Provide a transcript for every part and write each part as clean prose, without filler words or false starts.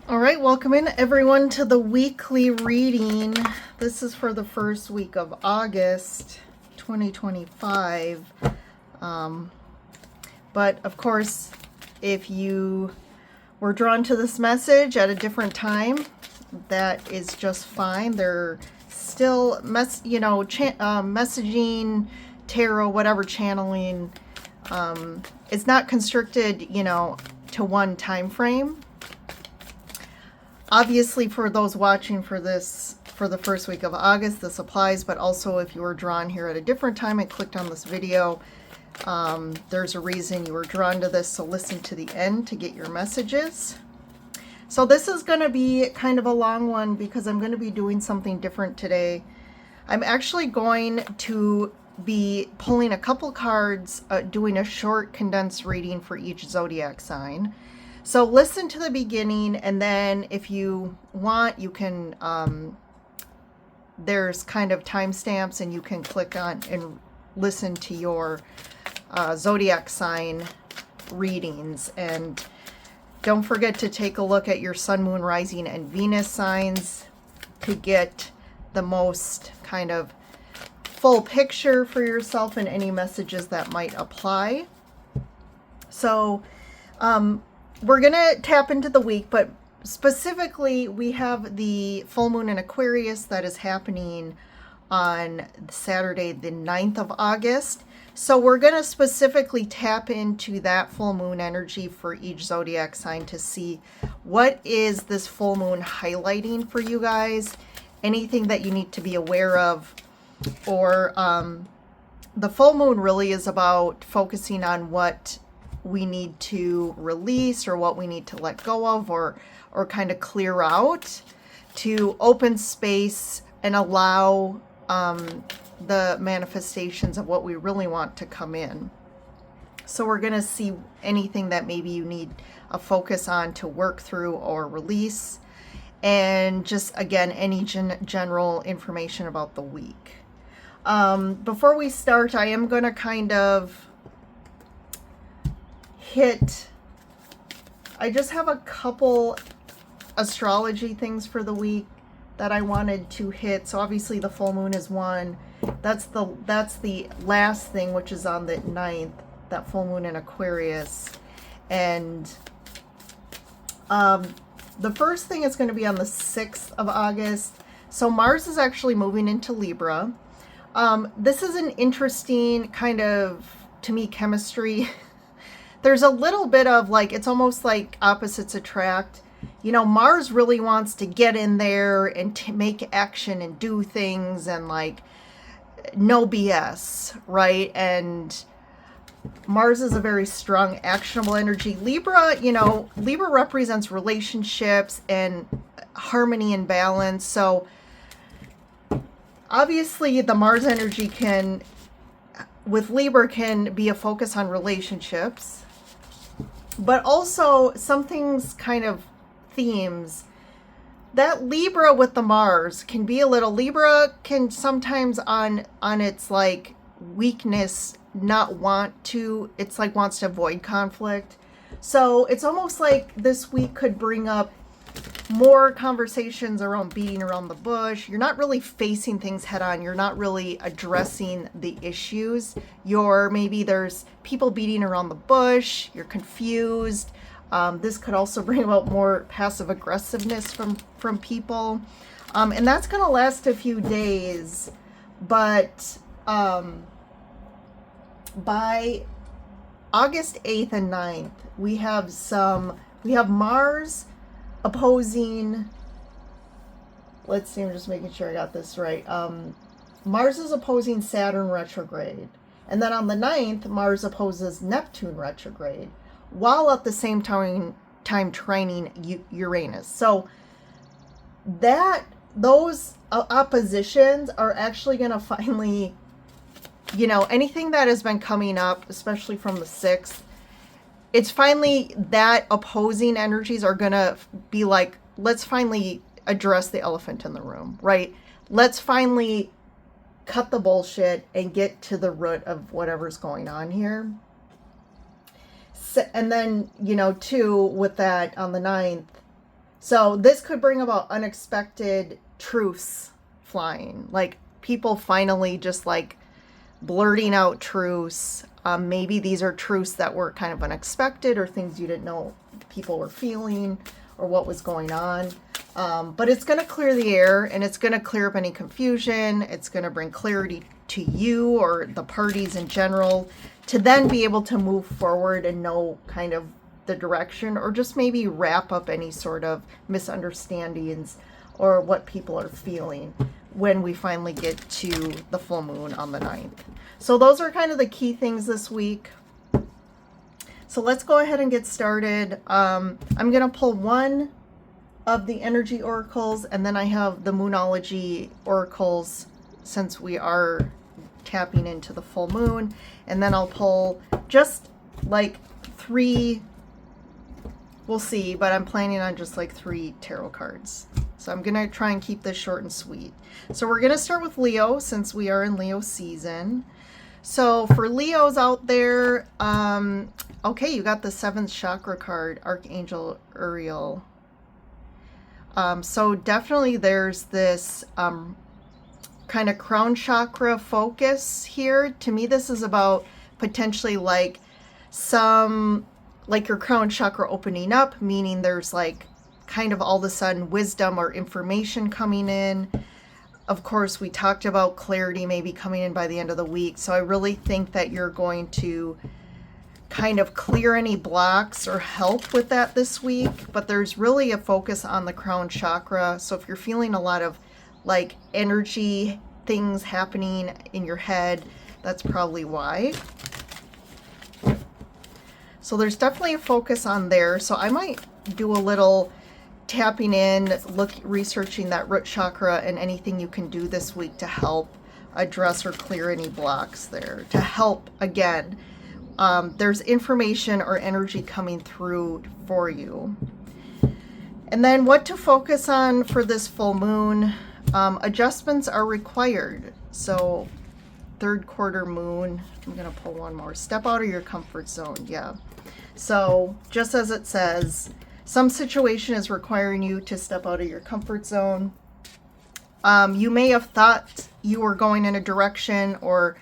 All right, welcome in everyone to the weekly reading. This is for the first week of August 2025. But of course, if you were drawn to this message at a different time, that is just fine. They're still messaging, tarot, whatever channeling. It's not constricted, to one time frame. Obviously, for those watching for the first week of August, this applies, but also if you were drawn here at a different time and clicked on this video, there's a reason you were drawn to this, so listen to the end to get your messages. So this is going to be kind of a long one because I'm going to be doing something different today. I'm actually going to be pulling a couple cards, doing a short condensed reading for each zodiac sign. So listen to the beginning, and then if you want, you can, there's kind of timestamps, and you can click on and listen to your zodiac sign readings. And don't forget to take a look at your sun, moon, rising, and Venus signs to get the most kind of full picture for yourself and any messages that might apply. So, we're going to tap into the week, but specifically we have the full moon in Aquarius that is happening on Saturday, the 9th of August. So we're going to specifically tap into that full moon energy for each zodiac sign to see what is this full moon highlighting for you guys, anything that you need to be aware of, or the full moon really is about focusing on what we need to release or what we need to let go of or kind of clear out to open space and allow the manifestations of what we really want to come in. So we're going to see anything that maybe you need a focus on to work through or release, and just again any general information about the week. Before we start, I am going to kind of I just have a couple astrology things for the week that I wanted to hit. So obviously the full moon is one. That's the last thing, which is on the 9th, that full moon in Aquarius. And the first thing is going to be on the 6th of August. So Mars is actually moving into Libra. This is an interesting kind of, to me, chemistry. There's a little bit of like, it's almost like opposites attract. Mars really wants to get in there and make action and do things and like no BS, right? And Mars is a very strong, actionable energy. Libra, Libra represents relationships and harmony and balance. So obviously the Mars energy with Libra can be a focus on relationships. But also some things kind of themes that Libra with the Mars can be a little, Libra can sometimes on its like weakness not want to, it's like wants to avoid conflict. So it's almost like this week could bring up more conversations around beating around the bush. You're not really facing things head on. You're not really addressing the issues. Maybe there's people beating around the bush. You're confused. This could also bring about more passive aggressiveness from people. And that's going to last a few days. But by August 8th and 9th, we have Mars opposing, let's see, I'm just making sure I got this right. Mars is opposing Saturn retrograde. And then on the 9th, Mars opposes Neptune retrograde, while at the same time trining Uranus. So those oppositions are actually going to finally, anything that has been coming up, especially from the 6th, it's finally that opposing energies are going to be like, let's finally address the elephant in the room, right? Let's finally cut the bullshit and get to the root of whatever's going on here. So, and then, too, with that on the 9th, So this could bring about unexpected truths flying, like people finally just like blurting out truths. Maybe these are truths that were kind of unexpected or things you didn't know people were feeling or what was going on. But it's going to clear the air, and it's going to clear up any confusion. It's going to bring clarity to you or the parties in general to then be able to move forward and know kind of the direction, or just maybe wrap up any sort of misunderstandings or what people are feeling when we finally get to the full moon on the 9th. So those are kind of the key things this week. So let's go ahead and get started. I'm going to pull one of the energy oracles, and then I have the moonology oracles since we are tapping into the full moon. And then I'll pull just like 3, we'll see, but I'm planning on just like 3 tarot cards. So I'm going to try and keep this short and sweet. So we're going to start with Leo since we are in Leo season. So for Leos out there, okay, you got the 7th chakra card, Archangel Uriel. So definitely there's this kind of crown chakra focus here. To me, this is about potentially like like your crown chakra opening up, meaning there's like kind of all of a sudden wisdom or information coming in. Of course, we talked about clarity maybe coming in by the end of the week. So I really think that you're going to kind of clear any blocks or help with that this week. But there's really a focus on the crown chakra. So if you're feeling a lot of like energy things happening in your head, that's probably why. So there's definitely a focus on there. So I might do a little tapping in, researching that root chakra and anything you can do this week to help address or clear any blocks there. To help, again, there's information or energy coming through for you. And then what to focus on for this full moon. Adjustments are required. So 3rd quarter moon, I'm going to pull one more. Step out of your comfort zone. Yeah. So just as it says, some situation is requiring you to step out of your comfort zone. You may have thought you were going in a direction or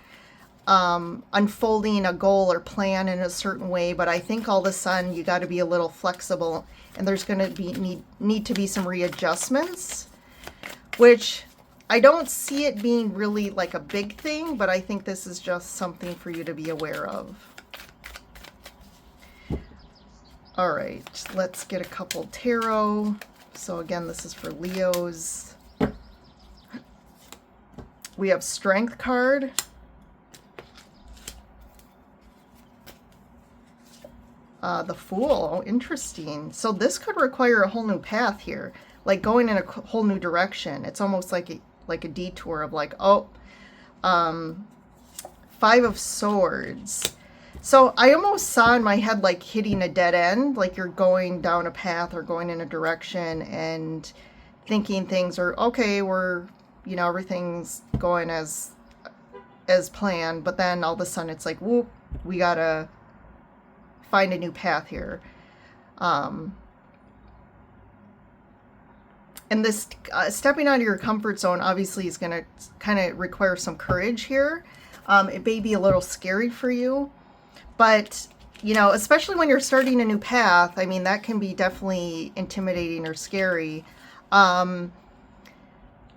unfolding a goal or plan in a certain way, but I think all of a sudden you got to be a little flexible, and there's going to be need to be some readjustments, which I don't see it being really like a big thing, but I think this is just something for you to be aware of. All right, let's get a couple tarot. So again, this is for Leos. We have Strength card. The Fool. Oh, interesting. So this could require a whole new path here, like going in a whole new direction. It's almost like a detour of like, oh, 5 of Swords. So I almost saw in my head like hitting a dead end, like you're going down a path or going in a direction and thinking things are okay, everything's going as planned, but then all of a sudden it's like, whoop, we gotta find a new path here. And this stepping out of your comfort zone obviously is going to kind of require some courage here. It may be a little scary for you, but especially when you're starting a new path, I mean, that can be definitely intimidating or scary. I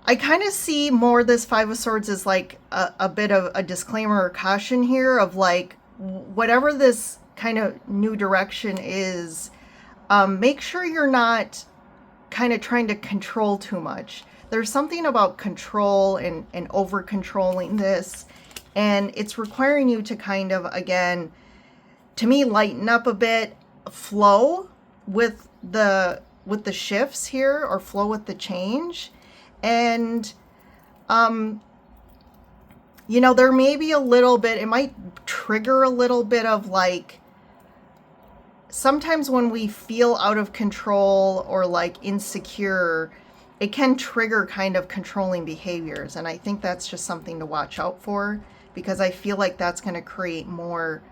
kind of see more this 5 of Swords as like a bit of a disclaimer or caution here of like, whatever this kind of new direction is, make sure you're not kind of trying to control too much. There's something about control and over controlling this, and it's requiring you to kind of, again, to me, lighten up a bit, flow with the shifts here, or flow with the change. And there may be a little bit, it might trigger a little bit of like, sometimes when we feel out of control or like insecure, it can trigger kind of controlling behaviors. And I think that's just something to watch out for, because I feel like that's going to create more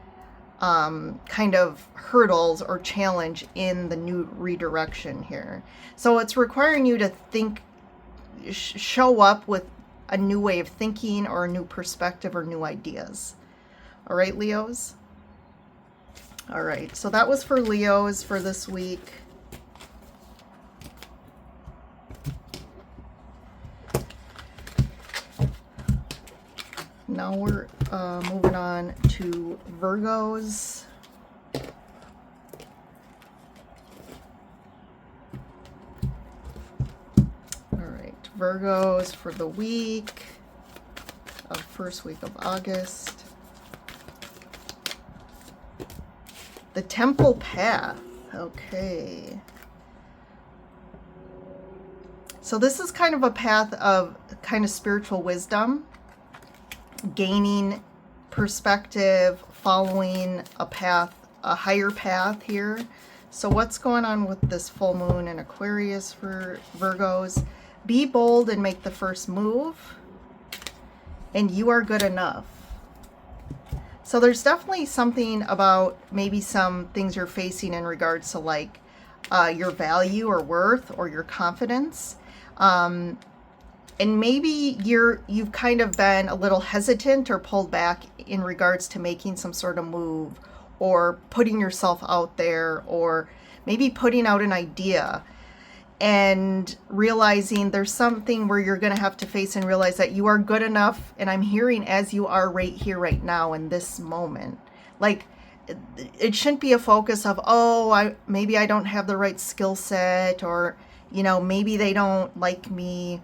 kind of hurdles or challenge in the new redirection here. So it's requiring you to think, show up with a new way of thinking or a new perspective or new ideas. All right, Leos? All right, so that was for Leos for this week. Now we're moving on to Virgos. All right, Virgos for the week of first week of August. The Temple Path. Okay. So this is kind of a path of kind of spiritual wisdom, gaining perspective, following a path, a higher path here. So what's going on with this full moon in Aquarius for Virgos? Be bold and make the first move, and you are good enough. So there's definitely something about maybe some things you're facing in regards to like your value or worth or your confidence. And maybe you've kind of been a little hesitant or pulled back in regards to making some sort of move or putting yourself out there, or maybe putting out an idea and realizing there's something where you're going to have to face and realize that you are good enough. And I'm hearing as you are right here, right now in this moment. Like it shouldn't be a focus of, oh, maybe I don't have the right skill set, or, you know, maybe they don't like me.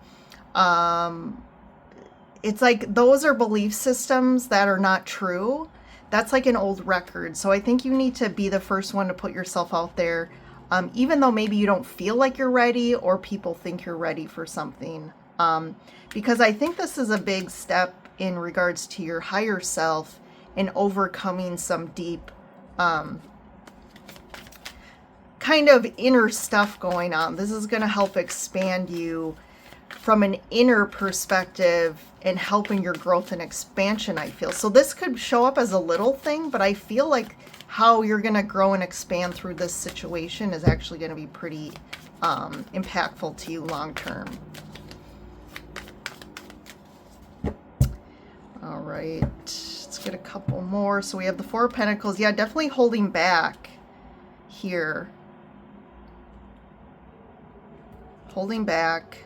It's like those are belief systems that are not true. That's like an old record. So I think you need to be the first one to put yourself out there, even though maybe you don't feel like you're ready or people think you're ready for something. Because I think this is a big step in regards to your higher self and overcoming some deep kind of inner stuff going on. This is going to help expand you from an inner perspective and helping your growth and expansion, I feel. So this could show up as a little thing, but I feel like how you're going to grow and expand through this situation is actually going to be pretty impactful to you long term. All right, let's get a couple more. So we have the Four of Pentacles. Yeah, definitely holding back here. Holding back.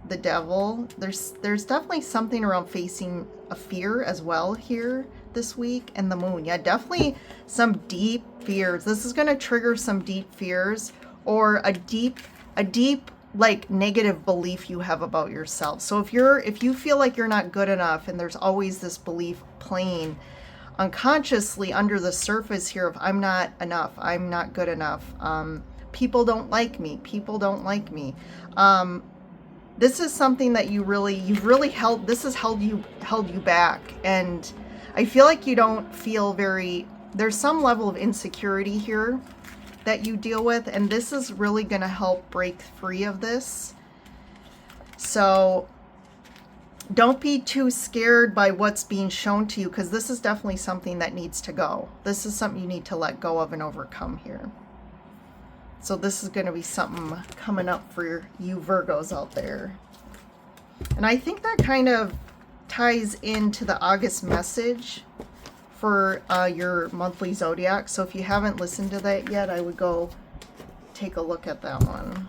The Devil. There's definitely something around facing a fear as well here this week. And the Moon. Yeah, definitely some deep fears. This is going to trigger some deep fears or a deep like negative belief you have about yourself. So if you feel like you're not good enough, and there's always this belief playing unconsciously under the surface here of I'm not enough, I'm not good enough, people don't like me, this is something that you've really held, this has held you back. And I feel like you don't feel there's some level of insecurity here that you deal with, and this is really going to help break free of this. So don't be too scared by what's being shown to you, because this is definitely something that needs to go. This is something you need to let go of and overcome here. So this is going to be something coming up for you Virgos out there. And I think that kind of ties into the August message for your monthly Zodiac. So if you haven't listened to that yet, I would go take a look at that one.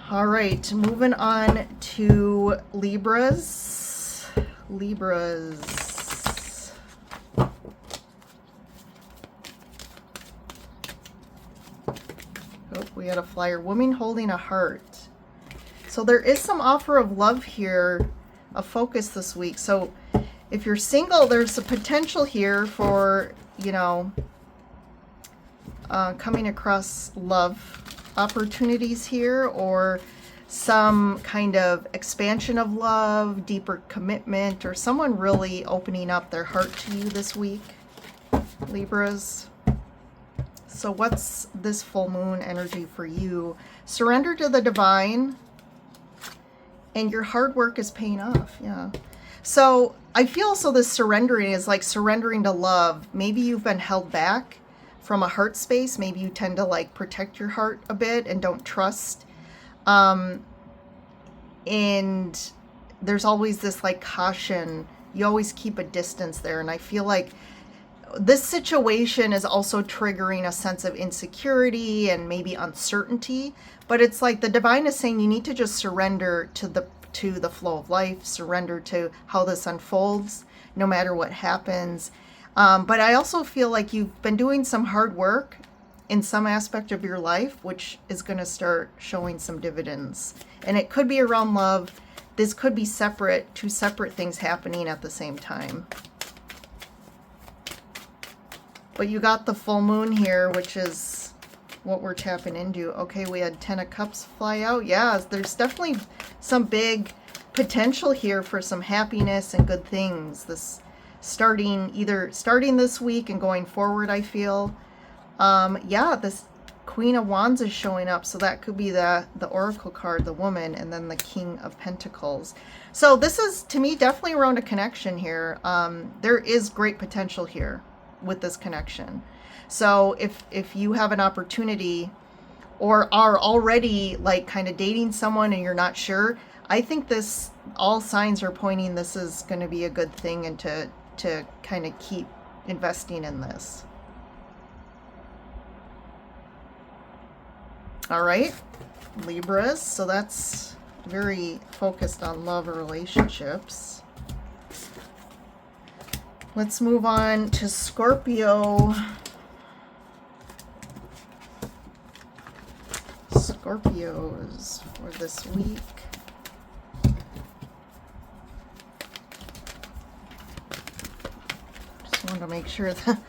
All right, moving on to Libras. Oh, we had a flyer. Woman holding a heart. So there is some offer of love here, a focus this week. So if you're single, there's a potential here for, you know, coming across love opportunities here, or some kind of expansion of love, deeper commitment, or someone really opening up their heart to you this week, Libras. So what's this full moon energy for you? Surrender to the divine, and your hard work is paying off. Yeah. So I feel also this surrendering is like surrendering to love. Maybe you've been held back from a heart space. Maybe you tend to like protect your heart a bit and don't trust. And there's always this like caution. You always keep a distance there. And I feel like this situation is also triggering a sense of insecurity and maybe uncertainty. But it's like the divine is saying you need to just surrender to the flow of life, surrender to how this unfolds, no matter what happens. But I also feel like you've been doing some hard work in some aspect of your life, which is going to start showing some dividends. And it could be around love. This could be two separate things happening at the same time. But you got the full moon here, which is what we're tapping into. Okay, we had 10 of Cups fly out. Yeah, there's definitely some big potential here for some happiness and good things. This starting this week and going forward, I feel. Yeah, this Queen of Wands is showing up, so that could be the Oracle card, the woman, and then the King of Pentacles. So this is, to me, definitely around a connection here. There is great potential here with this connection. So if you have an opportunity or are already like kind of dating someone and you're not sure, I think all signs are pointing this is going to be a good thing, and to kind of keep investing in this. All right, Libras. So that's very focused on love or relationships. Let's move on to Scorpio. Scorpios for this week. Just wanted to make sure that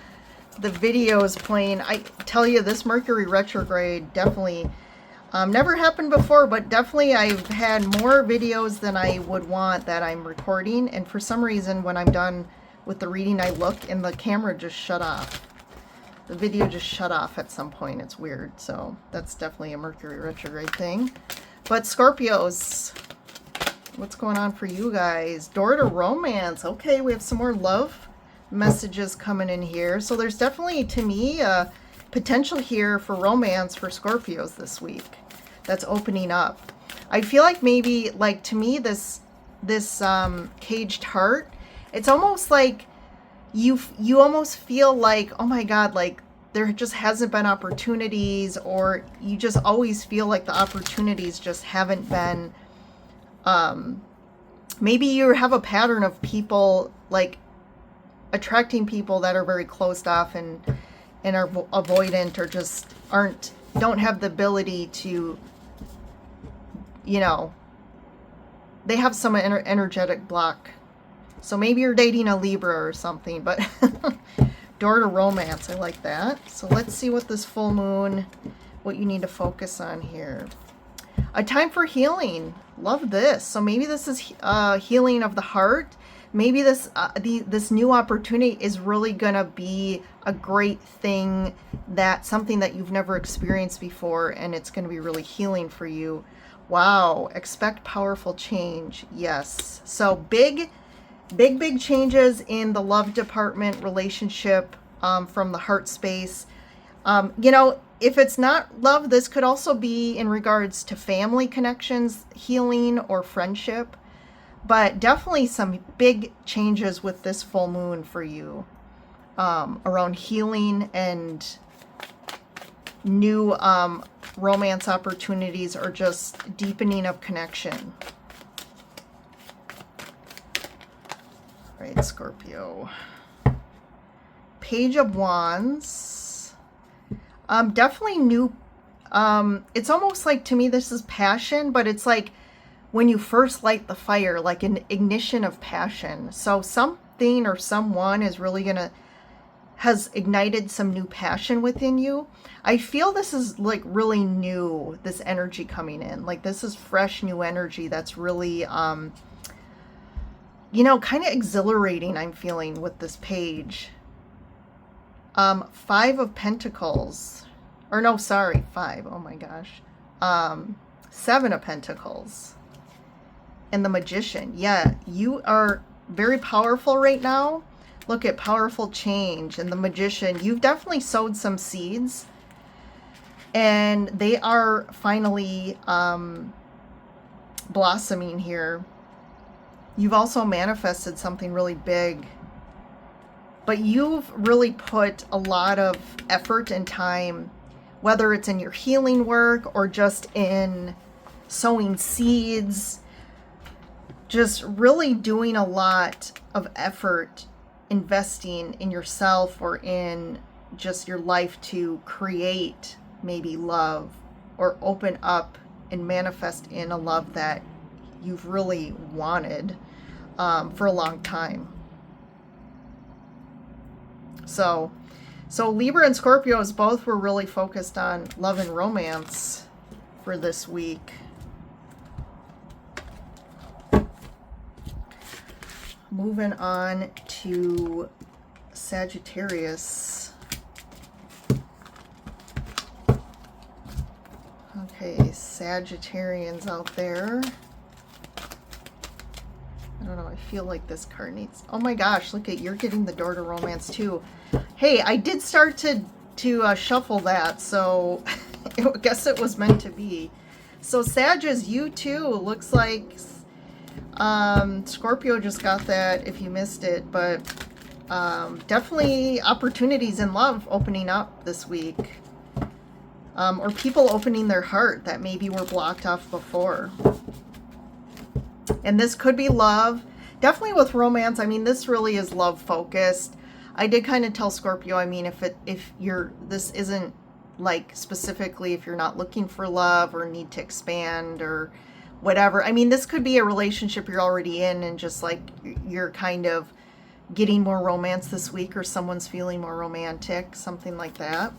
the video is playing. I tell you, this Mercury retrograde definitely never happened before, but definitely I've had more videos than I would want that I'm recording. And for some reason, when I'm done with the reading, I look and the camera just shut off. The video just shut off at some point. It's weird. So that's definitely a Mercury retrograde thing. But Scorpios, what's going on for you guys? Door to romance. Okay, we have some more love messages coming in here. So there's definitely, to me, a potential here for romance for Scorpios this week that's opening up. I feel like maybe, like, to me, this caged heart, it's almost like you almost feel like, oh my God, like there just hasn't been opportunities, or you just always feel like the opportunities just haven't been, maybe you have a pattern of people like attracting people that are very closed off and are avoidant, or just don't have the ability to, you know, they have some energetic block. So maybe you're dating a Libra or something, but door to romance, I like that. So let's see what this full moon, what you need to focus on here. A time for healing. Love this. So maybe this is healing of the heart. Maybe this new opportunity is really going to be a great thing, something that you've never experienced before, and it's going to be really healing for you. Wow. Expect powerful change. Yes. So big changes in the love department, relationship, from the heart space. You know, if it's not love, this could also be in regards to family connections, healing, or friendship. But definitely some big changes with this full moon for you, around healing and new romance opportunities, or just deepening of connection. All right, Scorpio. Page of Wands. Definitely new. It's almost like, to me, this is passion, but it's like when you first light the fire, like an ignition of passion. So something or someone is really has ignited some new passion within you. I feel this is like really new, this energy coming in. Like this is fresh, new energy that's really, you know, kind of exhilarating, I'm feeling with this page. 5 of Pentacles. Or no, sorry, 5. Oh my gosh. 7 of Pentacles. And the Magician. Yeah, you are very powerful right now. Look at powerful change and the Magician. You've definitely sowed some seeds, and they are finally blossoming here. You've also manifested something really big, but you've really put a lot of effort and time, whether it's in your healing work or just in sowing seeds, just really doing a lot of effort, investing in yourself or in just your life to create maybe love or open up and manifest in a love that you've really wanted for a long time. So Libra and Scorpios both were really focused on love and romance for this week. Moving on to Sagittarius. Okay, Sagittarians out there. I don't know, I feel like this card needs... Oh my gosh, look at, you're getting the door to romance too. Hey, I did start to shuffle that, so I guess it was meant to be. So Sagittarius, you too, looks like Scorpio just got that if you missed it, but definitely opportunities in love opening up this week. Or people opening their heart that maybe were blocked off before. And this could be love. Definitely with romance, I mean, this really is love focused. I did kind of tell Scorpio, I mean, this isn't like specifically if you're not looking for love or need to expand or whatever. I mean, this could be a relationship you're already in and just like you're kind of getting more romance this week, or someone's feeling more romantic, something like that.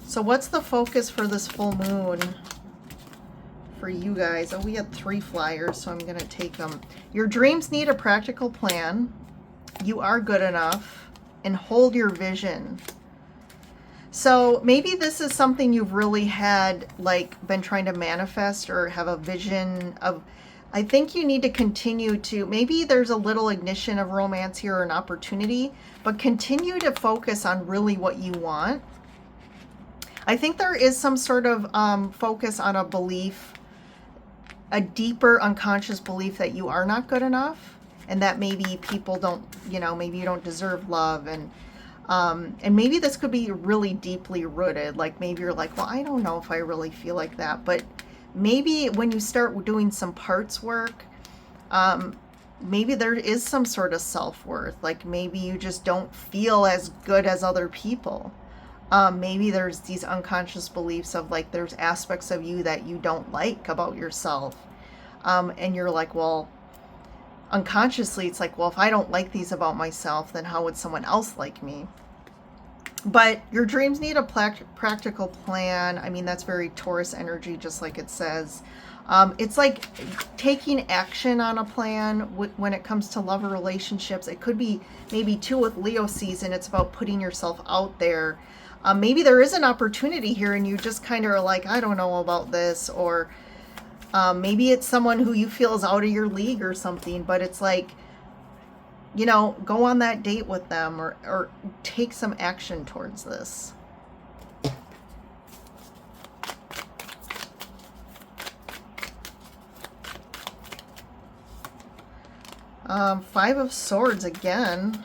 So what's the focus for this full moon for you guys? Oh, we had 3 flyers, so I'm going to take them. Your dreams need a practical plan. You are good enough, and hold your vision. So maybe this is something you've really had, like, been trying to manifest or have a vision of. I think you need to continue to, maybe there's a little ignition of romance here or an opportunity, but continue to focus on really what you want. I think there is some sort of focus on a belief, a deeper unconscious belief that you are not good enough, and that maybe people don't, maybe you don't deserve love, and maybe this could be really deeply rooted. Like maybe you're like, well, I don't know if I really feel like that, but maybe when you start doing some parts work, maybe there is some sort of self-worth. Like maybe you just don't feel as good as other people. Maybe there's these unconscious beliefs of like there's aspects of you that you don't like about yourself. And you're like, well, unconsciously it's like, well, if I don't like these about myself, then how would someone else like me? But your dreams need a practical plan. I mean, that's very Taurus energy, just like it says. It's like taking action on a plan when it comes to love or relationships. It could be maybe too with Leo season. It's about putting yourself out there. Maybe there is an opportunity here and you just kind of are like, I don't know about this. Or maybe it's someone who you feel is out of your league or something, but it's like, go on that date with them or take some action towards this. Five of Swords again.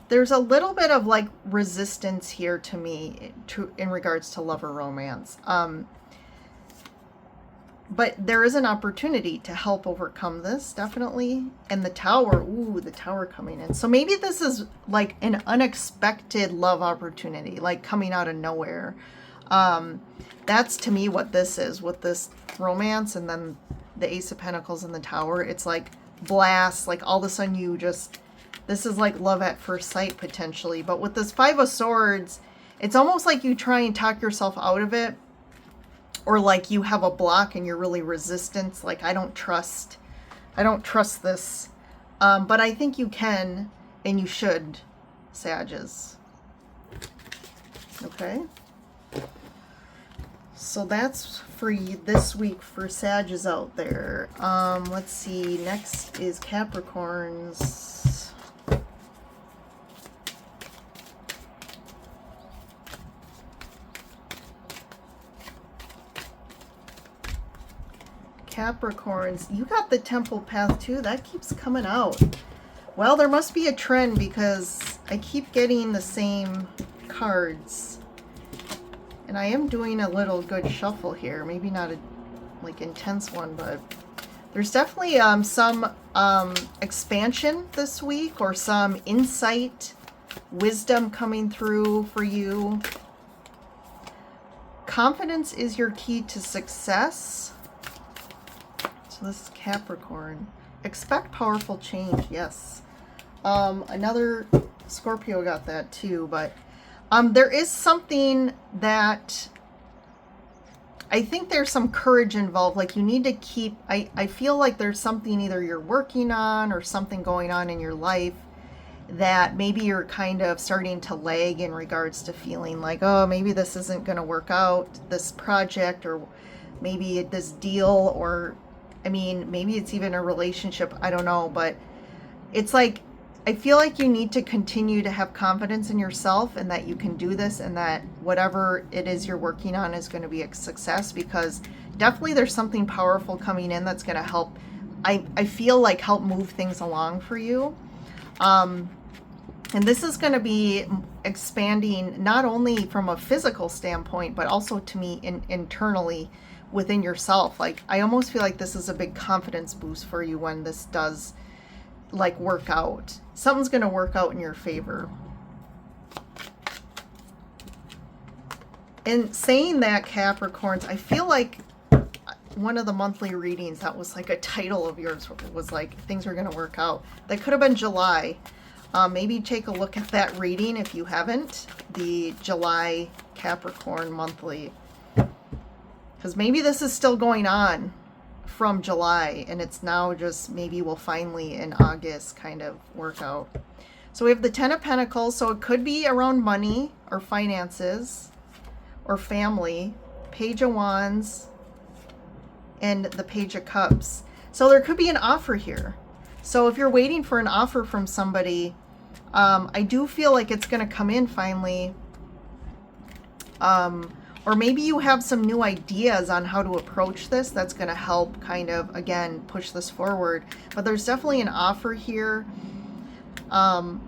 There's a little bit of like resistance here to me in regards to love or romance. But there is an opportunity to help overcome this, definitely. And the Tower, ooh, the Tower coming in. So maybe this is like an unexpected love opportunity, like coming out of nowhere. That's to me what this is with this romance, and then the Ace of Pentacles and the Tower. It's like blast, like all of a sudden you just, this is like love at first sight potentially. But with this Five of Swords, it's almost like you try and talk yourself out of it, or like you have a block and you're really resistant. Like, I don't trust this. But I think you can and you should, Sagittarius. Okay. So that's for you this week for Sages out there. Let's see. Next is Capricorns. Capricorns, you got the Temple Path too. That keeps coming out. Well, there must be a trend because I keep getting the same cards. And I am doing a little good shuffle here. Maybe not a like intense one, but there's definitely some expansion this week, or some insight, wisdom coming through for you. Confidence is your key to success. So this is Capricorn. Expect powerful change. Yes. Another Scorpio got that too, but there is something that I think there's some courage involved. Like you need to keep, I feel like there's something either you're working on or something going on in your life that maybe you're kind of starting to lag in regards to feeling like, oh, maybe this isn't going to work out, this project, or maybe this deal, or I mean, maybe it's even a relationship. I don't know, but it's like, I feel like you need to continue to have confidence in yourself and that you can do this, and that whatever it is you're working on is going to be a success, because definitely there's something powerful coming in that's going to help. I feel like help move things along for you. And this is going to be expanding not only from a physical standpoint, but also to me internally within yourself. Like I almost feel like this is a big confidence boost for you when this does like work out. Something's going to work out in your favor. And saying that, Capricorns, I feel like one of the monthly readings that was like a title of yours was like things are going to work out. That could have been July. Maybe take a look at that reading if you haven't, the July Capricorn monthly, because maybe this is still going on from July and it's now just maybe will finally in August kind of work out. So we have the Ten of Pentacles, so it could be around money or finances or family, Page of Wands, and the Page of Cups. So there could be an offer here. So if you're waiting for an offer from somebody, I do feel like it's going to come in finally. Or maybe you have some new ideas on how to approach this that's going to help kind of, again, push this forward. But there's definitely an offer here. And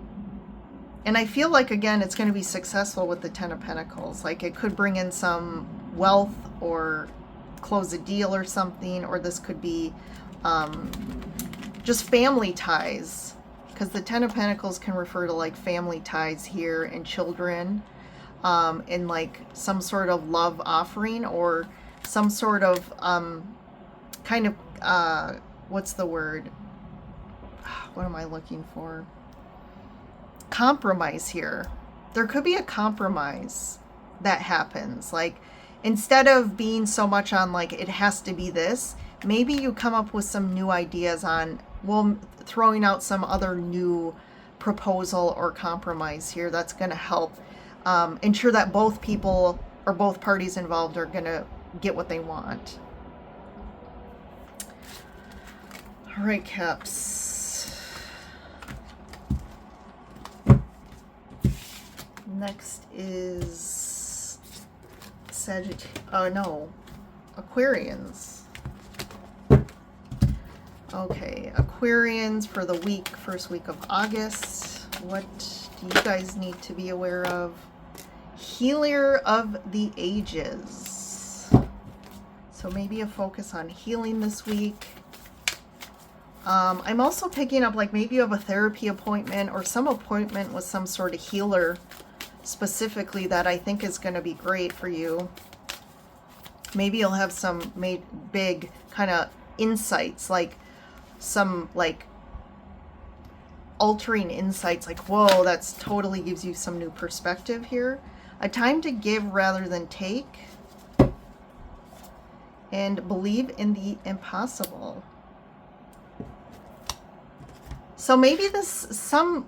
I feel like, again, it's going to be successful with the Ten of Pentacles. Like it could bring in some wealth or close a deal or something. Or this could be just family ties. Because the Ten of Pentacles can refer to like family ties here and children. In like some sort of love offering or some sort of kind of what's the word? What am I looking for? Compromise here. There could be a compromise that happens. Like instead of being so much on like it has to be this, maybe you come up with some new ideas on, well, throwing out some other new proposal or compromise here that's going to help ensure that both people or both parties involved are going to get what they want. All right, Caps. Next is Aquarians. Okay, Aquarians for the first week of August. What do you guys need to be aware of? Healer of the ages. So maybe a focus on healing this week. I'm also picking up like maybe you have a therapy appointment or some appointment with some sort of healer specifically that I think is going to be great for you. Maybe you'll have some big kind of insights, like some like altering insights, like whoa, that's totally gives you some new perspective here. A time to give rather than take, and believe in the impossible. So maybe this some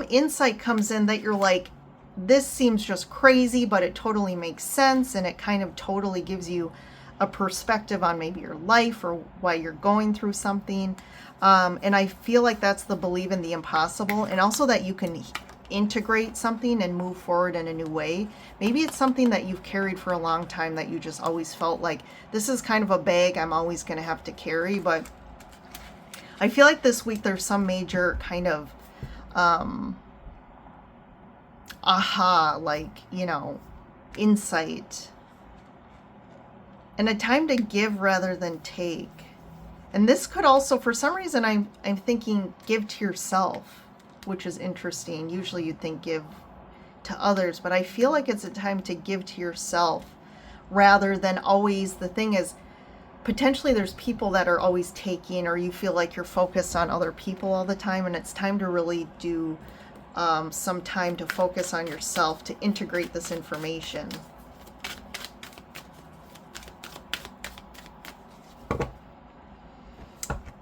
insight comes in that you're like, this seems just crazy, but it totally makes sense, and it kind of totally gives you a perspective on maybe your life or why you're going through something. And I feel like that's the believe in the impossible, and also that you can integrate something and move forward in a new way. Maybe it's something that you've carried for a long time that you just always felt like this is kind of a bag I'm always going to have to carry. But I feel like this week there's some major kind of aha, like, you know, insight, and a time to give rather than take. And this could also, for some reason, I'm thinking give to yourself, which is interesting. Usually you'd think give to others, but I feel like it's a time to give to yourself rather than always. The thing is, potentially there's people that are always taking, or you feel like you're focused on other people all the time, and it's time to really do some time to focus on yourself, to integrate this information.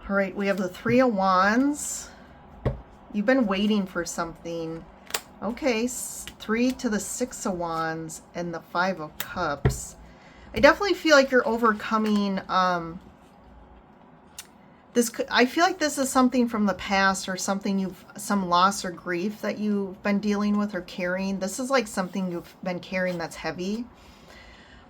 All right, we have the Three of Wands. You've been waiting for something. Okay, 3 to the 6 of Wands and the 5 of Cups. I definitely feel like you're overcoming this. I feel like this is something from the past, or something some loss or grief that you've been dealing with or carrying. This is like something you've been carrying that's heavy.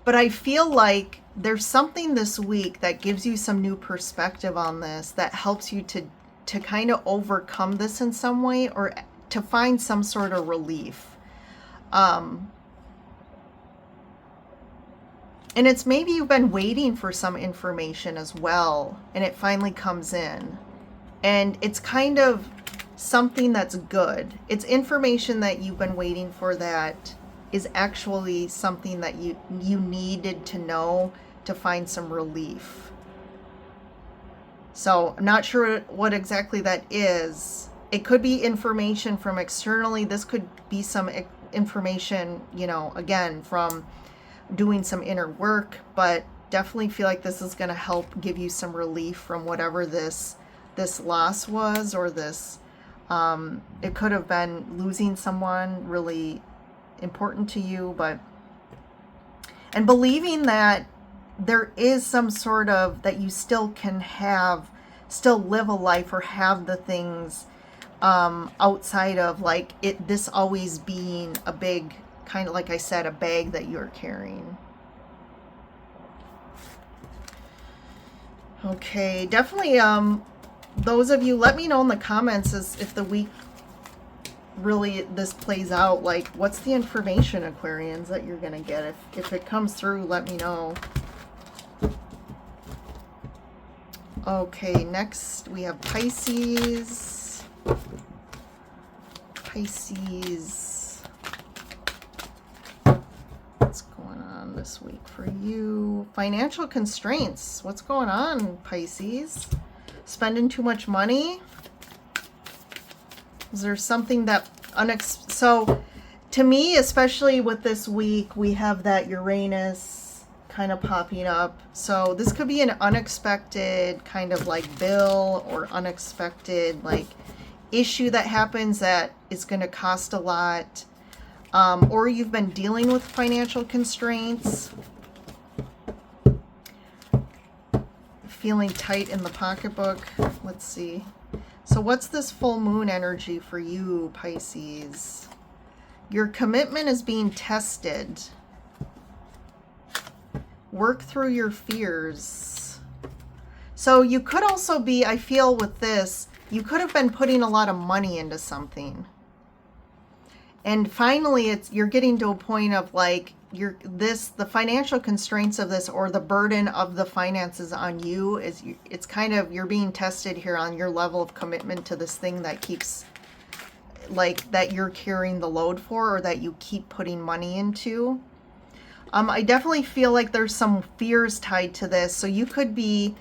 But I feel like there's something this week that gives you some new perspective on this, that helps you to kind of overcome this in some way, or to find some sort of relief. And it's maybe you've been waiting for some information as well, and it finally comes in. And it's kind of something that's good. It's information that you've been waiting for that is actually something that you needed to know to find some relief. So I'm not sure what exactly that is. It could be information from externally. This could be some information, you know, again, from doing some inner work, but definitely feel like this is going to help give you some relief from whatever this loss was, or this, it could have been losing someone really important to you, but, and believing that there is some sort of, that you still can still live a life or have the things outside of like this always being a big, kind of like I said, a bag that you're carrying. Okay, definitely those of you, let me know in the comments as if the week really this plays out. Like, what's the information, Aquarians, that you're gonna get? If it comes through, let me know. Okay, next we have Pisces. Pisces. What's going on this week for you? Financial constraints. What's going on, Pisces? Spending too much money? Is there something that so to me, especially with this week, we have that Uranus kind of popping up. So this could be an unexpected kind of like bill, or unexpected like issue that happens that is going to cost a lot. Or you've been dealing with financial constraints, feeling tight in the pocketbook. Let's see. So what's this full moon energy for you, Pisces? Your commitment is being tested. Work through your fears. So you could also be, I feel with this, you could have been putting a lot of money into something. And finally, you're getting to a point of like, the financial constraints of this, or the burden of the finances on you, it's kind of, you're being tested here on your level of commitment to this thing that keeps, like, that you're carrying the load for, or that you keep putting money into. I definitely feel like there's some fears tied to this. So you could be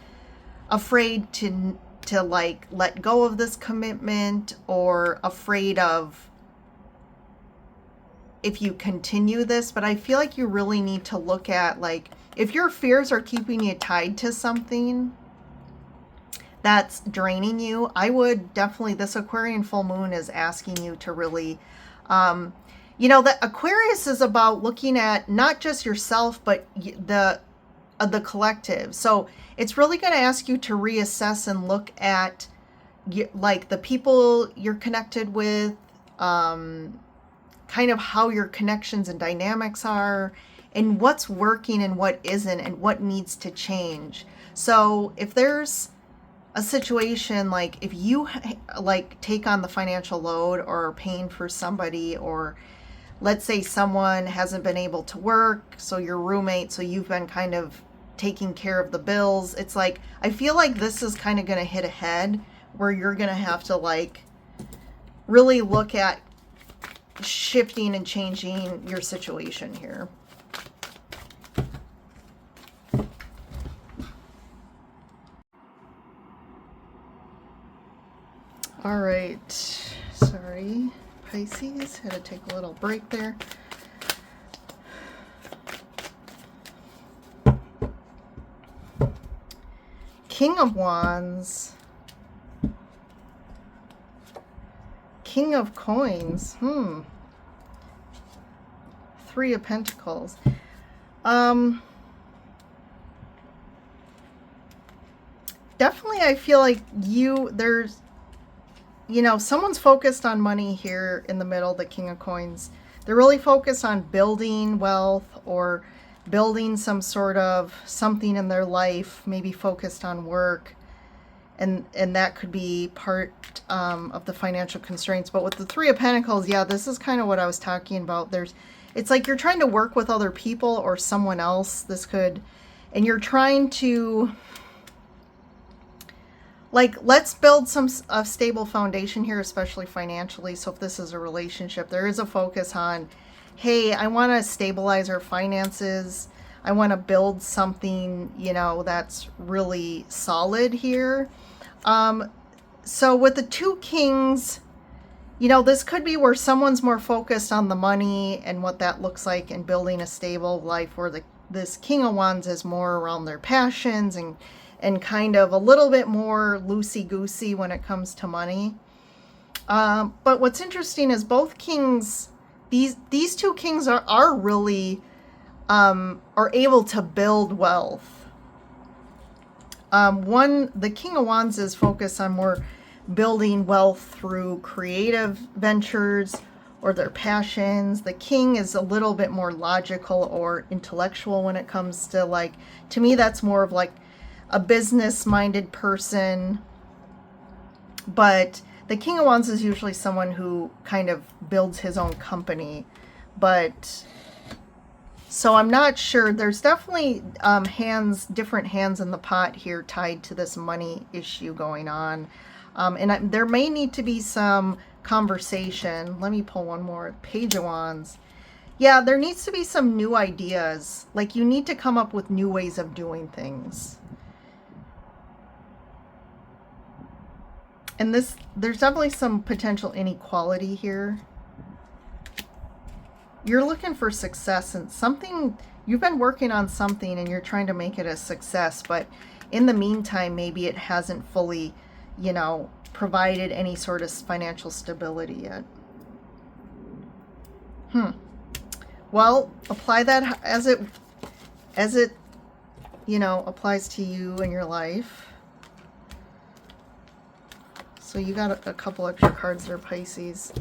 afraid to like let go of this commitment, or afraid of if you continue this. But I feel like you really need to look at, like, if your fears are keeping you tied to something that's draining you, I would definitely, this Aquarian full moon is asking you to really, You know, the Aquarius is about looking at not just yourself, but the collective. So it's really going to ask you to reassess and look at like the people you're connected with, kind of how your connections and dynamics are, and what's working and what isn't, and what needs to change. So if there's a situation, like if you like take on the financial load or are paying for somebody, or let's say someone hasn't been able to work, so your roommate, so you've been kind of taking care of the bills. It's like, I feel like this is kind of going to hit a head where you're going to have to like really look at shifting and changing your situation here. All right, sorry, Pisces, had to take a little break there. King of Wands, King of Coins, Three of Pentacles. Definitely I feel like there's, you know, someone's focused on money here in the middle, the King of Coins. They're really focused on building wealth or building some sort of something in their life, maybe focused on work. And that could be part of the financial constraints. But with the Three of Pentacles, yeah, this is kind of what I was talking about. It's like you're trying to work with other people or someone else. And you're trying to, like, let's build a stable foundation here, especially financially. So if this is a relationship, there is a focus on, hey, I want to stabilize our finances. I want to build something, you know, that's really solid here. So with the two kings, you know, this could be where someone's more focused on the money and what that looks like and building a stable life, where this King of Wands is more around their passions and kind of a little bit more loosey-goosey when it comes to money. But what's interesting is both kings, these two kings are really are able to build wealth. The King of Wands is focused on more building wealth through creative ventures or their passions. The King is a little bit more logical or intellectual when it comes to, like, to me, that's more of like a business-minded person. But the King of Wands is usually someone who kind of builds his own company. But so I'm not sure. There's definitely different hands in the pot here tied to this money issue going on. And there may need to be some conversation. Let me pull one more. Page of Wands. Yeah, there needs to be some new ideas. Like, you need to come up with new ways of doing things. And there's definitely some potential inequality here. You're looking for success and something, you've been working on something and you're trying to make it a success, but in the meantime, maybe it hasn't fully, you know, provided any sort of financial stability yet. Well, apply that as it, you know, applies to you in your life. So you got a couple extra cards there, Pisces.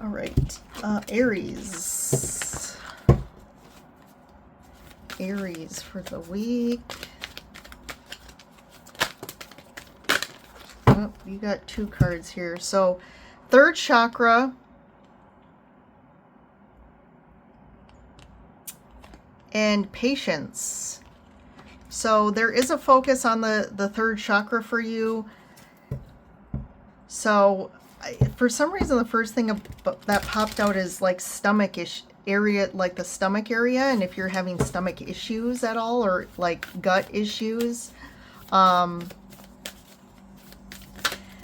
All right, Aries. Aries for the week. Oh, you got two cards here. So, third chakra. And patience. So there is a focus on the third chakra for you. So for some reason, the first thing that popped out is like stomach-ish area, like the stomach area. And if you're having stomach issues at all, or like gut issues.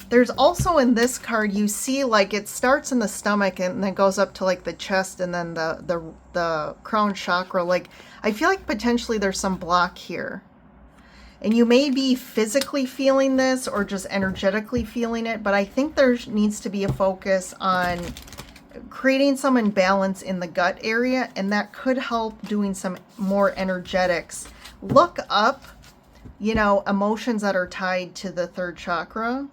There's also in this card, you see like it starts in the stomach and then goes up to like the chest and then the crown chakra. Like, I feel like potentially there's some block here. And you may be physically feeling this or just energetically feeling it, but I think there needs to be a focus on creating some imbalance in the gut area, and that could help doing some more energetics. Look up, you know, emotions that are tied to the third chakra,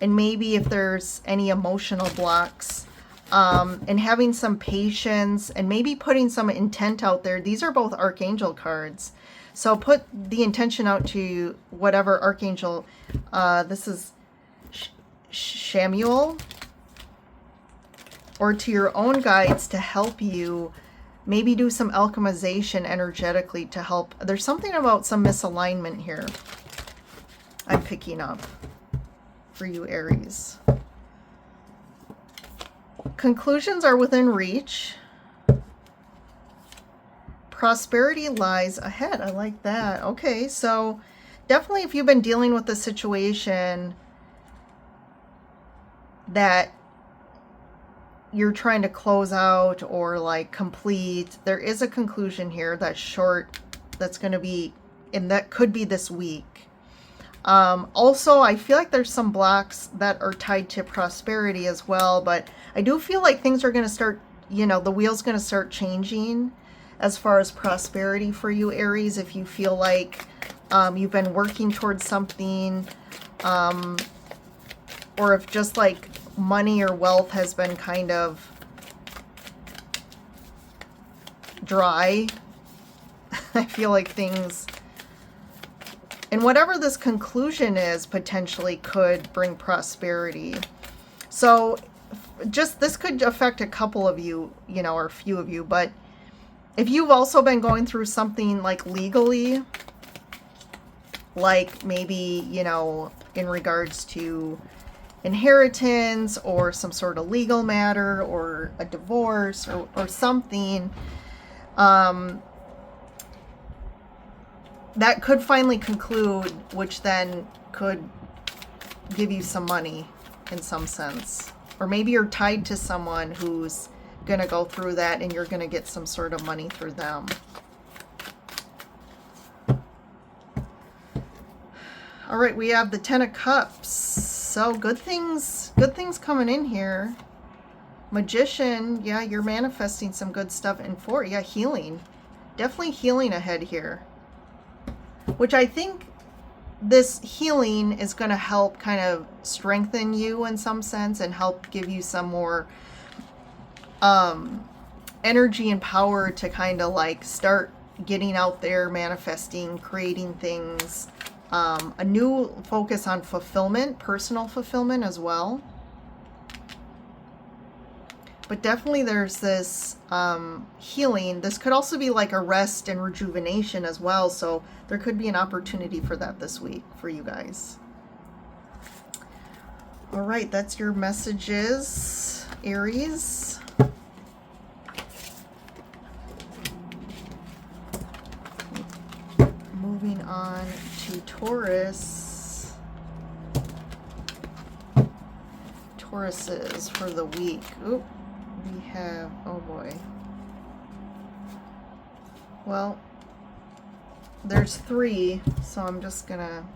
and maybe if there's any emotional blocks, and having some patience and maybe putting some intent out there. These are both archangel cards. So put the intention out to whatever archangel, this is Shamuel, or to your own guides to help you maybe do some alchemization energetically to help. There's something about some misalignment here I'm picking up for you, Aries. Conclusions are within reach. Prosperity lies ahead. I like that. Okay, so definitely if you've been dealing with a situation that you're trying to close out or like complete, there is a conclusion here that's short, that's going to be, and that could be this week. Also, I feel like there's some blocks that are tied to prosperity as well, but I do feel like things are going to start, you know, the wheel's going to start changing as far as prosperity for you, Aries. If you feel like you've been working towards something, or if just like money or wealth has been kind of dry, I feel like things, and whatever this conclusion is, potentially could bring prosperity. So just, this could affect a couple of you, you know, or a few of you, but if you've also been going through something like legally, like maybe, you know, in regards to inheritance or some sort of legal matter or a divorce or something, that could finally conclude, which then could give you some money in some sense. Or maybe you're tied to someone who's going to go through that and you're going to get some sort of money through them. All right, we have the Ten of Cups. So good things coming in here. Magician, yeah, you're manifesting some good stuff. And four, yeah, healing. Definitely healing ahead here. Which I think this healing is going to help kind of strengthen you in some sense and help give you some more energy and power to kind of like start getting out there, manifesting, creating things. A new focus on fulfillment, personal fulfillment as well. But definitely there's this healing. This could also be like a rest and rejuvenation as well. So there could be an opportunity for that this week for you guys. All right, that's your messages, Aries. Moving on to Taurus. Tauruses for the week. Oop. We have, oh boy. Well, there's three, so I'm just gonna.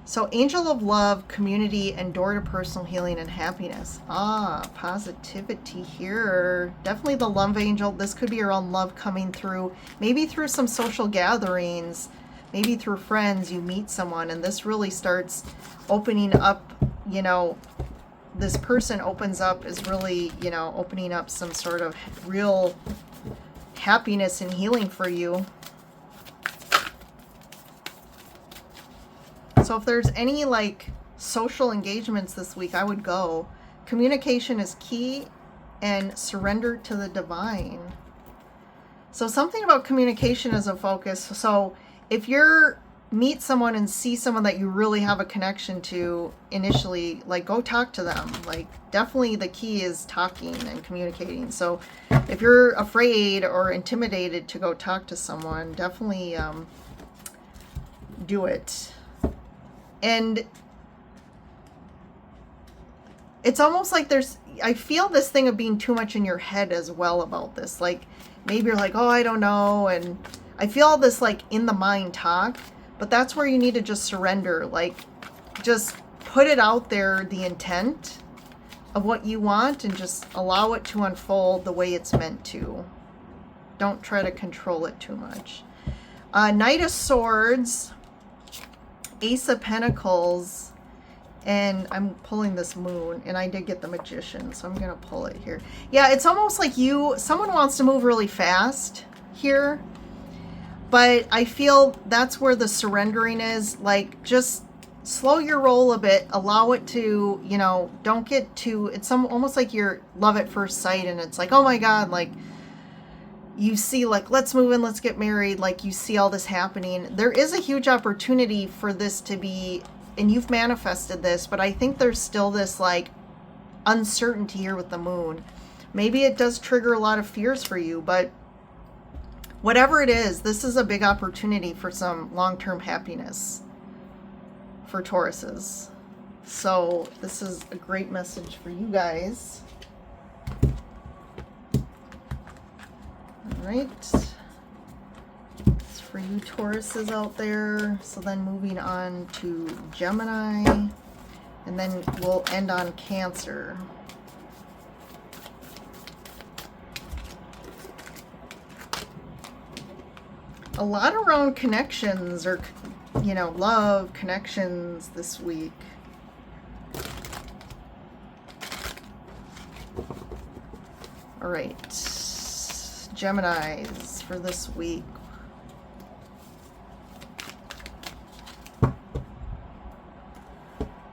So, Angel of Love, Community, and Door to Personal Healing and Happiness. Ah, positivity here. Definitely the Love Angel. This could be your own love coming through. Maybe through some social gatherings. Maybe through friends, you meet someone, and this really starts opening up, you know, this person opens up, is really, you know, opening up some sort of real happiness and healing for you. So if there's any like social engagements this week, I would go. Communication is key, and surrender to the divine. So something about communication is a focus. So if you're meet someone and see someone that you really have a connection to initially, like go talk to them. Like definitely the key is talking and communicating. So if you're afraid or intimidated to go talk to someone, definitely do it. And it's almost like I feel this thing of being too much in your head as well about this. Like maybe you're like, oh, I don't know. And I feel all this like in the mind talk. But that's where you need to just surrender. Like, just put it out there, the intent of what you want, and just allow it to unfold the way it's meant to. Don't try to control it too much. Knight of Swords, Ace of Pentacles, and I'm pulling this Moon, and I did get the Magician, so I'm going to pull it here. Yeah, it's almost like someone wants to move really fast here, but I feel that's where the surrendering is. Like, just slow your roll a bit, allow it to, you know, don't get too, it's almost like you're love at first sight, and it's like, oh my God, like, you see, like, let's move in, let's get married, like, you see all this happening. There is a huge opportunity for this to be, and you've manifested this, but I think there's still this, like, uncertainty here with the Moon. Maybe it does trigger a lot of fears for you, but whatever it is, this is a big opportunity for some long-term happiness for Tauruses. So this is a great message for you guys. All right. It's for you Tauruses out there. So then moving on to Gemini, and then we'll end on Cancer. A lot around connections, or, you know, love, connections this week. All right, Geminis for this week.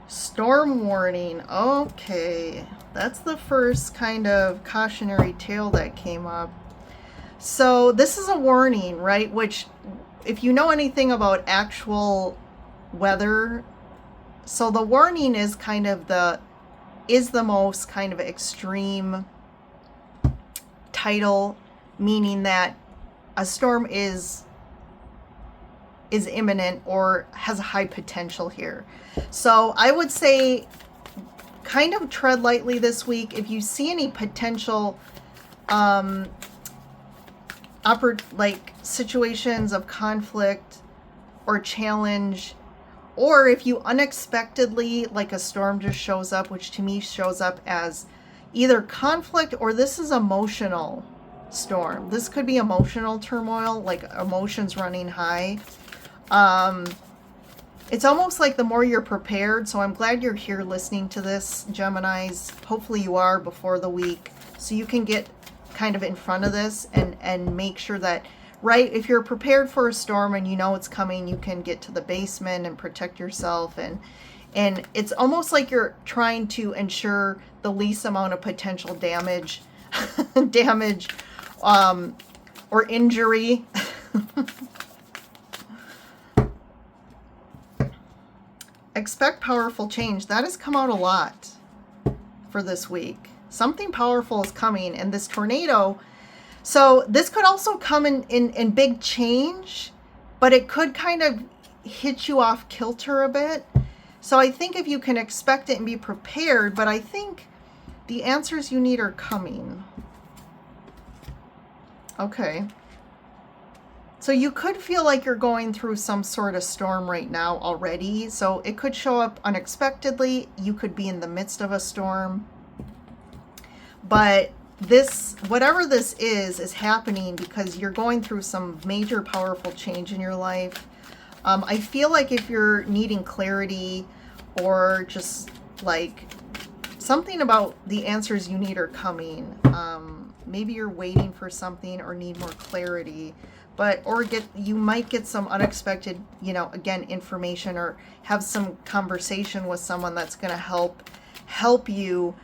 Storm warning. Okay, that's the first kind of cautionary tale that came up. So this is a warning, right? Which, if you know anything about actual weather, so the warning is kind of the most kind of extreme title, meaning that a storm is imminent or has a high potential here. So I would say kind of tread lightly this week. If you see any potential like situations of conflict or challenge, or if you unexpectedly, like a storm just shows up, which to me shows up as either conflict or this is emotional storm. This could be emotional turmoil, like emotions running high. It's almost like the more you're prepared. So I'm glad you're here listening to this, Geminis. Hopefully you are before the week, so you can get kind of in front of this and make sure that, right, if you're prepared for a storm and you know it's coming, you can get to the basement and protect yourself, and it's almost like you're trying to ensure the least amount of potential damage or injury. Expect powerful change. That has come out a lot for this week. Something powerful is coming, and this tornado. So this could also come in big change, but it could kind of hit you off kilter a bit. So I think if you can expect it and be prepared, but I think the answers you need are coming. Okay. So you could feel like you're going through some sort of storm right now already. So it could show up unexpectedly. You could be in the midst of a storm. But this, whatever this is happening because you're going through some major powerful change in your life. I feel like if you're needing clarity or just like something about the answers you need are coming. Maybe you're waiting for something or need more clarity, you might get some unexpected, you know, again, information, or have some conversation with someone that's going to help you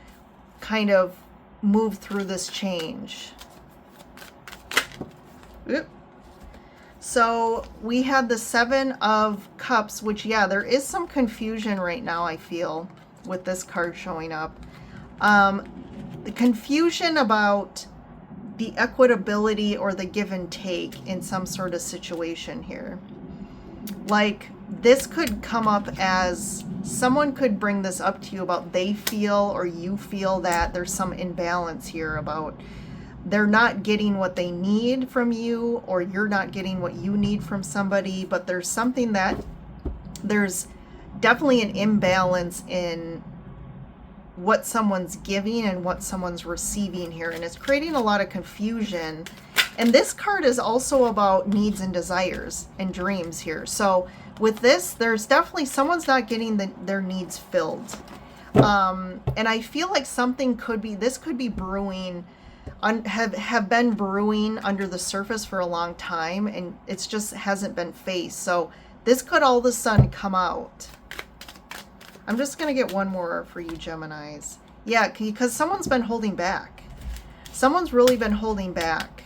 kind of move through this change. Oop. So we had the Seven of Cups, which, yeah, there is some confusion right now, I feel, with this card showing up. The confusion about the equitability or the give and take in some sort of situation here. Like, this could come up as someone could bring this up to you about they feel or you feel that there's some imbalance here about they're not getting what they need from you, or you're not getting what you need from somebody, but there's something that there's definitely an imbalance in what someone's giving and what someone's receiving here, and it's creating a lot of confusion. And this card is also about needs and desires and dreams here. So with this, there's definitely someone's not getting their needs filled. And I feel like something could be, this could be brewing, have been brewing under the surface for a long time, and it's just hasn't been faced. So this could all of a sudden come out. I'm just going to get one more for you, Geminis. Yeah, because someone's been holding back. Someone's really been holding back.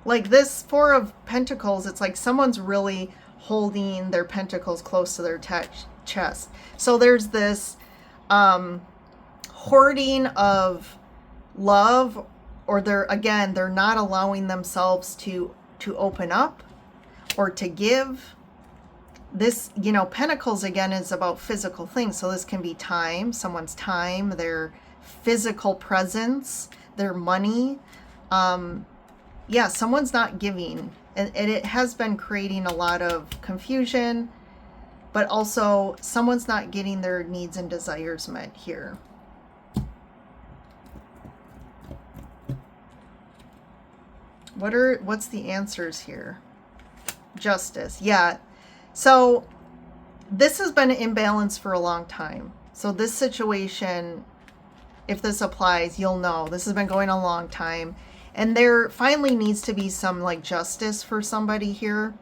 Like this Four of Pentacles, it's like someone's really holding their pentacles close to their chest. So there's this hoarding of love, or they're not allowing themselves to open up or to give. This, you know, Pentacles again is about physical things. So this can be time, someone's time, their physical presence, their money. Yeah, someone's not giving, and it has been creating a lot of confusion, but also someone's not getting their needs and desires met here. What's the answers here? Justice. Yeah. So this has been an imbalance for a long time. So this situation, if this applies, you'll know this has been going on a long time. And there finally needs to be some like justice for somebody here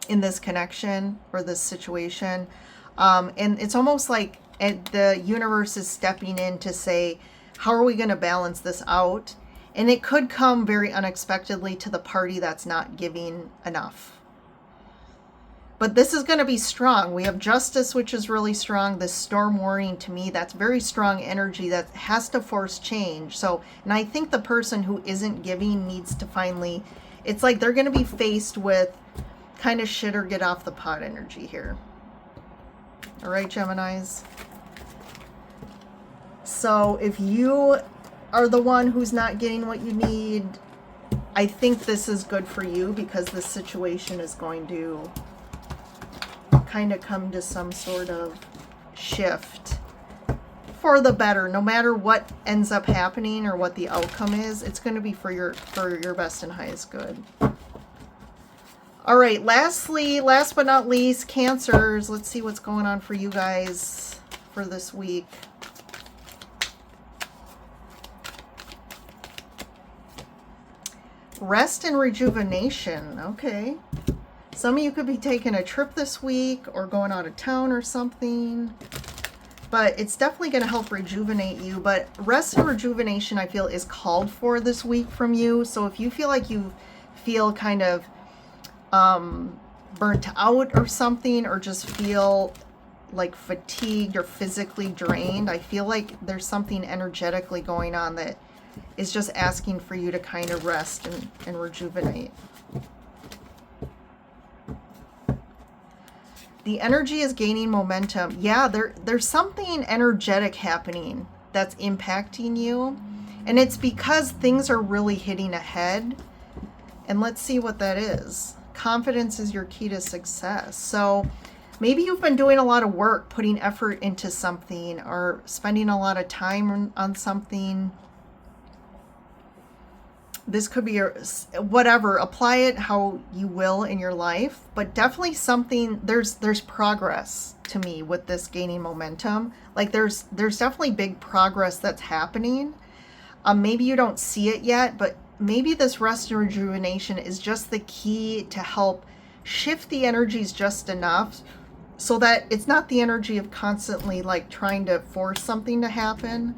in this connection or this situation. And it's almost like the universe is stepping in to say, how are we going to balance this out? And it could come very unexpectedly to the party that's not giving enough. But this is going to be strong. We have justice, which is really strong. This storm warning, to me, that's very strong energy that has to force change. So, and I think the person who isn't giving needs to finally, it's like they're going to be faced with kind of shit or get off the pot energy here. All right, Geminis. So if you are the one who's not getting what you need, I think this is good for you, because this situation is going to kind of come to some sort of shift for the better. No matter what ends up happening or what the outcome is, it's going to be for your best and highest good. All right, last but not least, Cancers. Let's see what's going on for you guys for this week. Rest and rejuvenation. Okay. Some of you could be taking a trip this week or going out of town or something, but it's definitely going to help rejuvenate you. But rest and rejuvenation, I feel, is called for this week from you. So if you feel like you feel kind of burnt out or something, or just feel like fatigued or physically drained, I feel like there's something energetically going on that is just asking for you to kind of rest and rejuvenate. The energy is gaining momentum. Yeah, there's something energetic happening that's impacting you. And it's because things are really hitting ahead. And let's see what that is. Confidence is your key to success. So maybe you've been doing a lot of work, putting effort into something, or spending a lot of time on something. This could be whatever, apply it how you will in your life, but definitely something, there's progress to me with this gaining momentum. Like there's definitely big progress that's happening. Maybe you don't see it yet, but maybe this rest and rejuvenation is just the key to help shift the energies just enough so that it's not the energy of constantly like trying to force something to happen,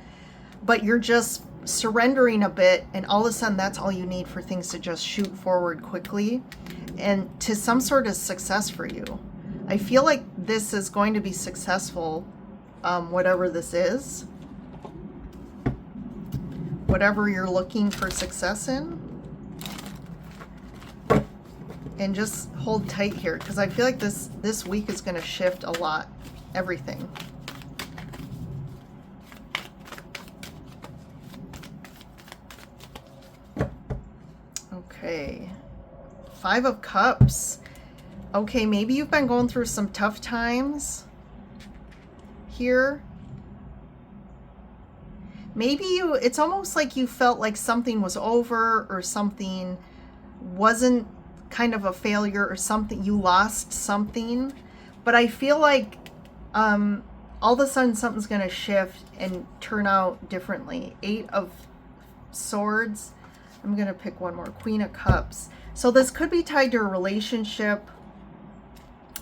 but you're just surrendering a bit, and all of a sudden that's all you need for things to just shoot forward quickly and to some sort of success for you. I feel like this is going to be successful, whatever this is, whatever you're looking for success in. And just hold tight here, because I feel like this week is going to shift a lot, everything. Okay. 5 of Cups. Okay, maybe you've been going through some tough times here. Maybe it's almost like you felt like something was over, or something wasn't, kind of a failure, or something, you lost something. But I feel like all of a sudden something's going to shift and turn out differently. 8 of Swords. I'm going to pick one more. Queen of Cups. So this could be tied to a relationship.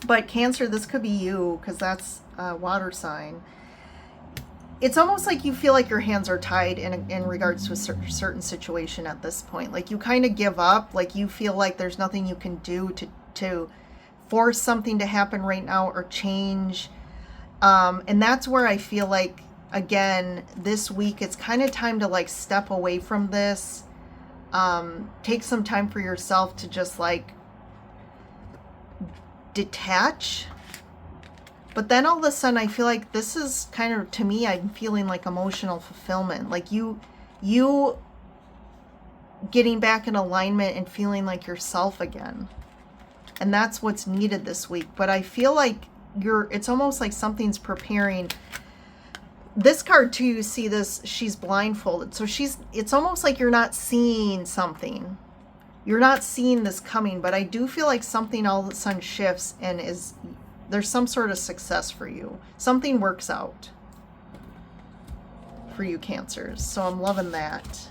But Cancer, this could be you, because that's a water sign. It's almost like you feel like your hands are tied in regards to a certain situation at this point. Like you kind of give up. Like you feel like there's nothing you can do to force something to happen right now or change. And that's where I feel like, again, this week, it's kind of time to like step away from this. Take some time for yourself to just like detach. But then all of a sudden I feel like this is kind of, to me, I'm feeling like emotional fulfillment. Like you getting back in alignment and feeling like yourself again. And that's what's needed this week. But I feel like it's almost like something's preparing. This card too, you see this, she's blindfolded. So it's almost like you're not seeing something. You're not seeing this coming, but I do feel like something all of a sudden shifts and there's some sort of success for you. Something works out for you, Cancers. So I'm loving that.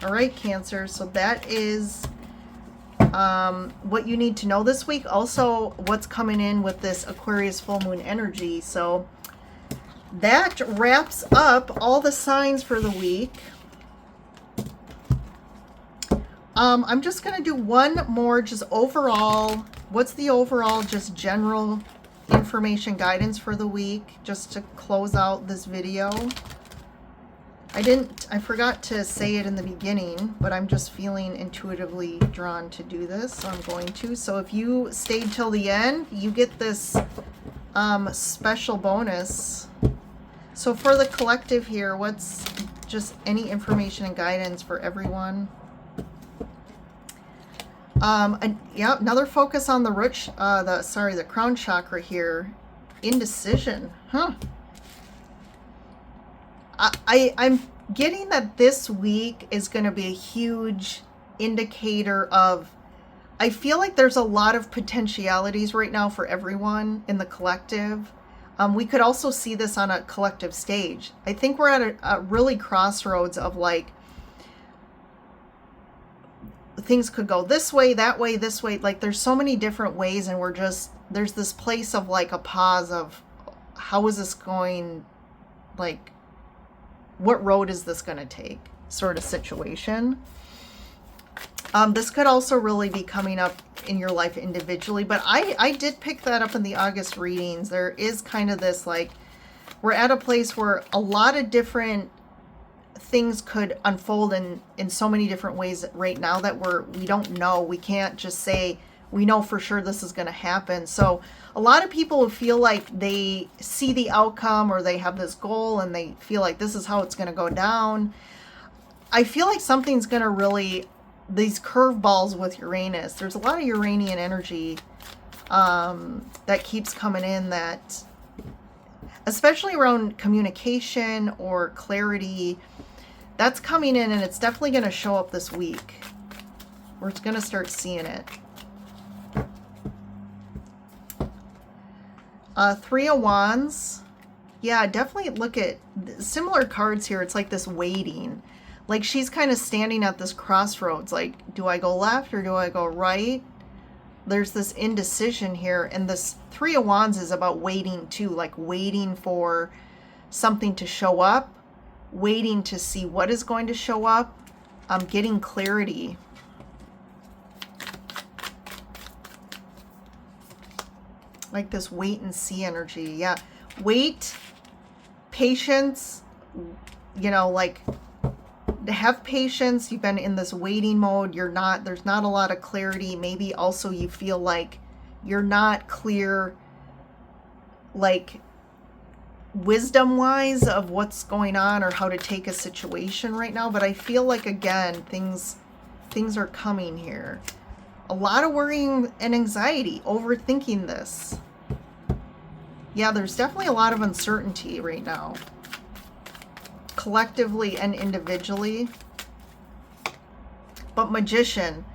All right, Cancer. So that is what you need to know this week. Also, what's coming in with this Aquarius full moon energy. So that wraps up all the signs for the week. I'm just going to do one more, just overall. What's the overall, just general information guidance for the week, just to close out this video. I forgot to say it in the beginning, but I'm just feeling intuitively drawn to do this, so I'm going to. So if you stayed till the end, you get this special bonus. So for the collective here, what's just any information and guidance for everyone? Yeah, another focus on the root, the crown chakra here. Indecision, huh? I'm getting that this week is going to be a huge indicator of, I feel like there's a lot of potentialities right now for everyone in the collective. We could also see this on a collective stage. I think we're at a really crossroads of like, things could go this way, that way, this way. Like there's so many different ways, and there's this place of like a pause of how is this going, like what road is this going to take sort of situation. This could also really be coming up in your life individually, but I did pick that up in the August readings. There is kind of this like, we're at a place where a lot of different things could unfold in so many different ways right now that we don't know. We can't just say we know for sure this is going to happen. So a lot of people feel like they see the outcome, or they have this goal and they feel like this is how it's going to go down. I feel like something's going to really, these curveballs with Uranus, there's a lot of Uranian energy that keeps coming in, that especially around communication or clarity, that's coming in, and it's definitely going to show up this week. We're going to start seeing it. 3 of Wands. Yeah, definitely look at similar cards here. It's like this waiting. Like she's kind of standing at this crossroads. Like, do I go left or do I go right? There's this indecision here. And this 3 of Wands is about waiting too. Like waiting for something to show up. Waiting to see what is going to show up. Getting clarity. Like this wait and see energy. Yeah. Wait, patience, you know, like have patience. You've been in this waiting mode. There's not a lot of clarity. Maybe also you feel like you're not clear, like wisdom wise, of what's going on or how to take a situation right now. But I feel like, again, things things are coming here. A lot of worrying and anxiety, overthinking this. Yeah, there's definitely a lot of uncertainty right now, collectively and individually. But Magician,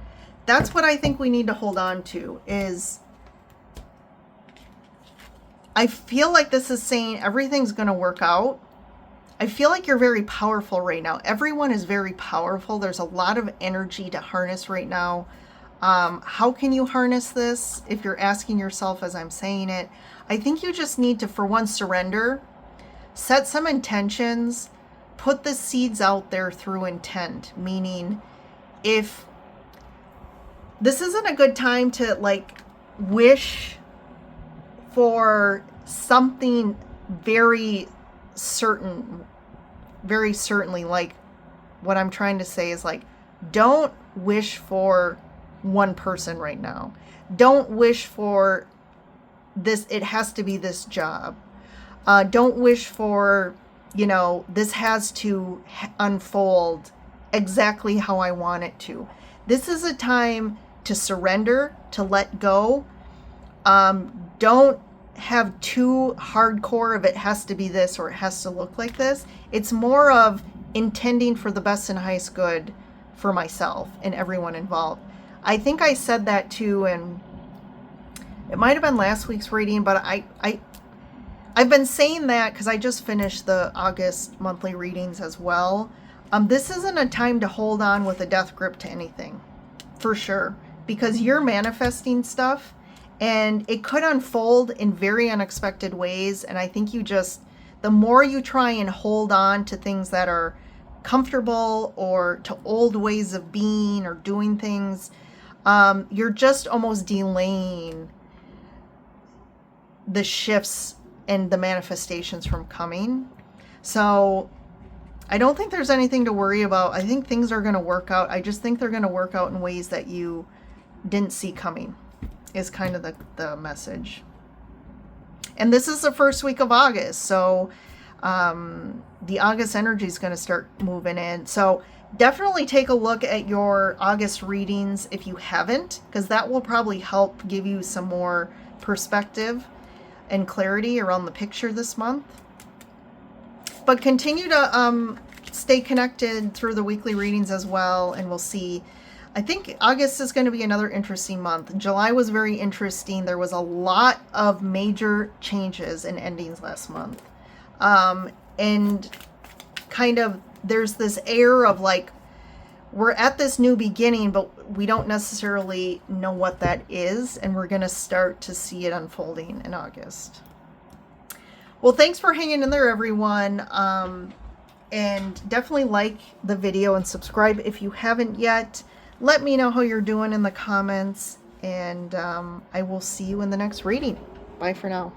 that's what I think we need to hold on to, is I feel like this is saying everything's going to work out. I feel like you're very powerful right now. Everyone is very powerful. There's a lot of energy to harness right now. How can you harness this? If you're asking yourself as I'm saying it, I think you just need to, for one, surrender, set some intentions, put the seeds out there through intent, meaning if this isn't a good time to like wish for something very certainly, like what I'm trying to say is like, don't wish for one person right now. Don't wish for this, it has to be this job. Don't wish for, you know, this has to unfold exactly how I want it to. This is a time to surrender, to let go. Don't have too hardcore of it has to be this or it has to look like this. It's more of intending for the best and highest good for myself and everyone involved. I think I said that too, and it might have been last week's reading, but I've been saying that because I just finished the August monthly readings as well. This isn't a time to hold on with a death grip to anything, for sure, because you're manifesting stuff and it could unfold in very unexpected ways. And I think you just, the more you try and hold on to things that are comfortable or to old ways of being or doing things, you're just almost delaying the shifts and the manifestations from coming. So I don't think there's anything to worry about. I think things are going to work out. I just think they're going to work out in ways that you didn't see coming, is kind of the message. And this is the first week of August, so the August energy is going to start moving in. So definitely take a look at your August readings if you haven't, because that will probably help give you some more perspective and clarity around the picture this month. But continue to stay connected through the weekly readings as well, and we'll see. I think August is going to be another interesting month. July was very interesting. There was a lot of major changes and endings last month. And kind of there's this air of like, we're at this new beginning, but we don't necessarily know what that is. And we're going to start to see it unfolding in August. Well, thanks for hanging in there, everyone. And definitely like the video and subscribe if you haven't yet. Let me know how you're doing in the comments. And I will see you in the next reading. Bye for now.